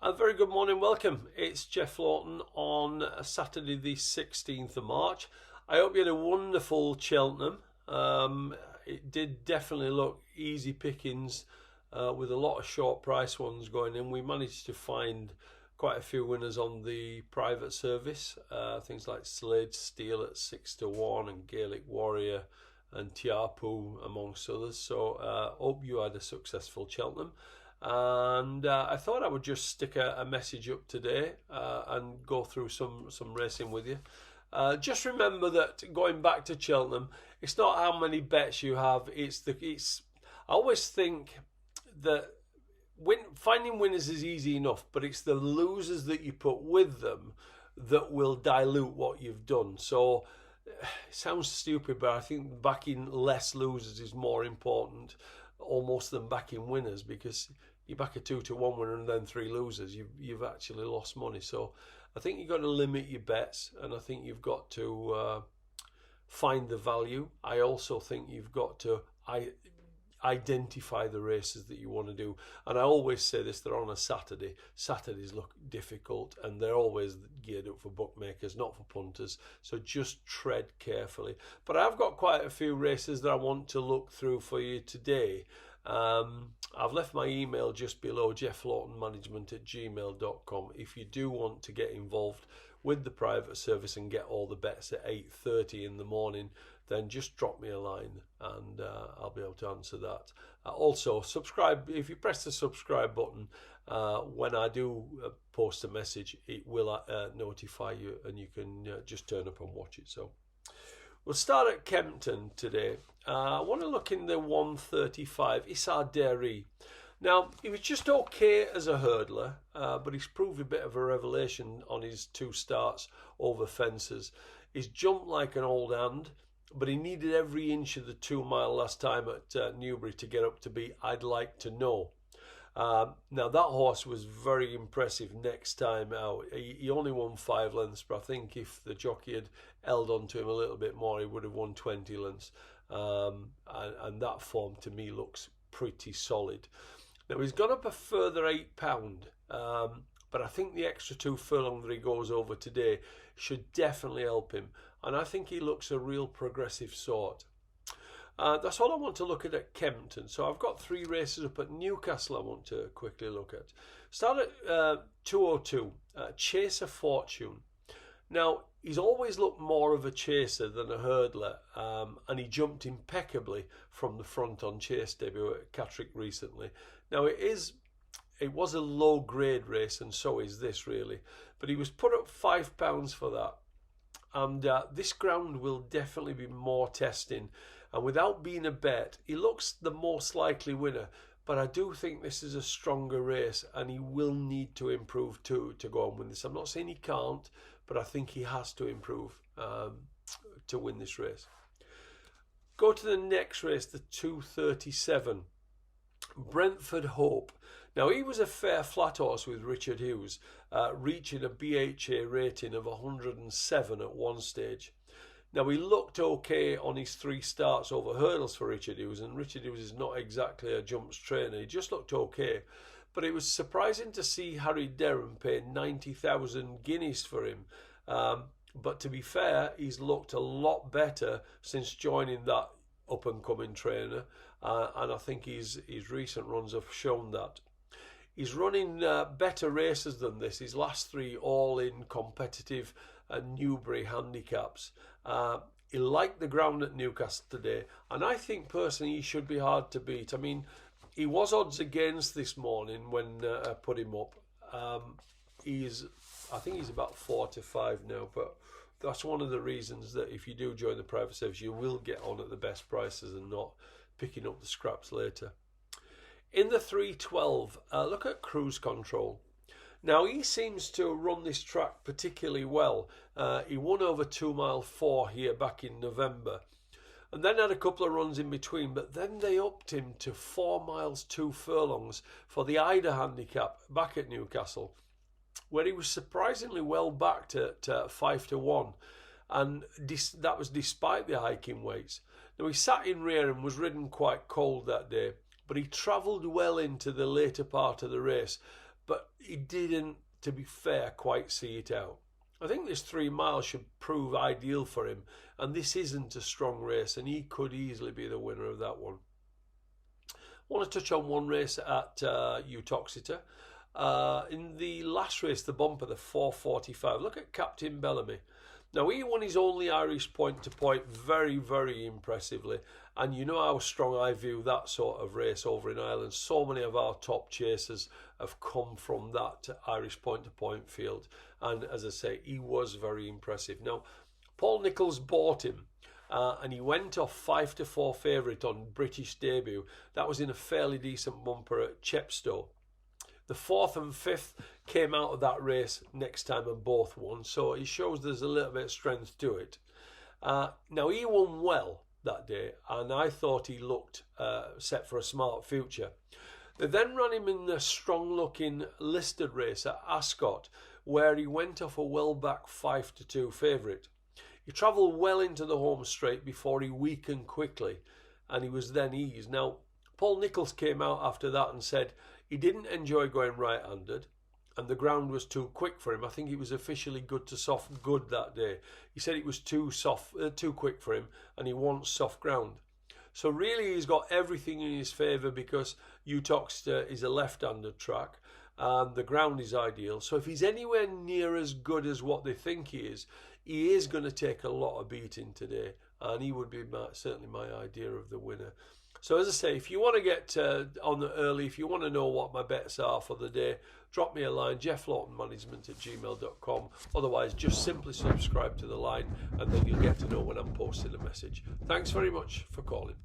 A very good morning, welcome. It's Jeff Lawton on Saturday the 16th of March. I hope you had a wonderful Cheltenham. It did definitely look easy pickings with a lot of short price ones going in. We managed to find quite a few winners on the private service. Things like Slade Steel at 6-1 and Gaelic Warrior and Tiapu amongst others. So hope you had a successful Cheltenham. And I thought I would just stick a message up today and go through some racing with you. Just remember that going back to Cheltenham, it's not how many bets you have. I always think that finding winners is easy enough, but it's the losers that you put with them that will dilute what you've done. So it sounds stupid, but I think backing less losers is more important almost than backing winners, because you back a 2-1 winner and then 3 losers, you've actually lost money. So I think you've got to limit your bets, and I think you've got to find the value. I also think you've got to identify the races that you want to do. And I always say this, they're on a Saturday. Saturdays look difficult, and they're always geared up for bookmakers, not for punters. So just tread carefully. But I've got quite a few races that I want to look through for you today. I've left my email just below, jefflaughtonmanagement@gmail.com. If you do want to get involved with the private service and get all the bets at 8:30 in the morning, then just drop me a line and I'll be able to answer that. Also, subscribe. If you press the subscribe button, when I do post a message, it will notify you, and you can just turn up and watch it. So we'll start at Kempton today. I want to look in the 135 Issa Dairy. Now, he was just okay as a hurdler, but he's proved a bit of a revelation on his 2 starts over fences. He's jumped like an old hand, but he needed every inch of the 2 mile last time at Newbury to get up to be I'd Like to Know. Now, that horse was very impressive next time out. He only won 5 lengths, but I think if the jockey had held on to him a little bit more, he would have won 20 lengths. And that form to me looks pretty solid. Now, he's gone up a further £8, but I think the extra 2 furlong that he goes over today should definitely help him. And I think he looks a real progressive sort. That's all I want to look at Kempton. So I've got 3 races up at Newcastle I want to quickly look at. Start at 202, Chaser Fortune. Now, he's always looked more of a chaser than a hurdler, and he jumped impeccably from the front on Chase debut at Catterick recently. Now, it was a low-grade race, and so is this, really. But he was put up £5 for that. And this ground will definitely be more testing. And without being a bet, he looks the most likely winner. But I do think this is a stronger race, and he will need to improve to go and win this. I'm not saying he can't, but I think he has to improve to win this race. Go to the next race, the 237. Brentford Hope. Now, he was a fair flat horse with Richard Hughes, reaching a BHA rating of 107 at one stage. Now, he looked okay on his 3 starts over hurdles for Richard Hughes, and Richard Hughes is not exactly a jumps trainer. He just looked okay. But it was surprising to see Harry Derham pay 90,000 guineas for him. But to be fair, he's looked a lot better since joining that up-and-coming trainer, and I think his recent runs have shown that. He's running better races than this. His last 3 all in competitive Newbury handicaps. He liked the ground at Newcastle today, and I think personally he should be hard to beat. I mean, he was odds against this morning when I put him up. I think he's about 4 to 5 now, but that's one of the reasons that if you do join the private service, you will get on at the best prices and not picking up the scraps later. In the 312, look at Cruise Control. Now, he seems to run this track particularly well. He won over 2 mile 4 here back in November, and then had a couple of runs in between, but then they upped him to 4 miles 2 furlongs for the Ida handicap back at Newcastle, where he was surprisingly well backed at 5-1, and that was despite the hiking weights. Now, he sat in rear and was ridden quite cold that day, but he travelled well into the later part of the race. but he didn't, to be fair, quite see it out. I think this 3 miles should prove ideal for him, and this isn't a strong race, and he could easily be the winner of that one. I want to touch on one race at Uttoxeter. In the last race, the bumper, the 4:45, look at Captain Bellamy. Now, he won his only Irish point-to-point very, very impressively. And you know how strong I view that sort of race over in Ireland. So many of our top chasers have come from that Irish point-to-point field. And as I say, he was very impressive. Now, Paul Nicholls bought him. And he went off 5-4 favourite on British debut. That was in a fairly decent bumper at Chepstow. The 4th and 5th came out of that race next time and both won, so it shows there's a little bit of strength to it. Now, he won well that day, and I thought he looked set for a smart future. They then ran him in the strong-looking listed race at Ascot, where he went off a well-back 5-2 favourite. He travelled well into the home straight before he weakened quickly, and he was then eased. Now, Paul Nicholls came out after that and said he didn't enjoy going right-handed, and the ground was too quick for him. I think he was officially good to soft good that day. He said it was too quick for him, and he wants soft ground. So really, he's got everything in his favour because Uttoxeter is a left-handed track, and the ground is ideal. So if he's anywhere near as good as what they think he is going to take a lot of beating today, and he would be certainly my idea of the winner. So as I say, if you want to get on the early, if you want to know what my bets are for the day, drop me a line, jefflaughtonmanagement@gmail.com. Otherwise, just simply subscribe to the line, and then you'll get to know when I'm posting a message. Thanks very much for calling.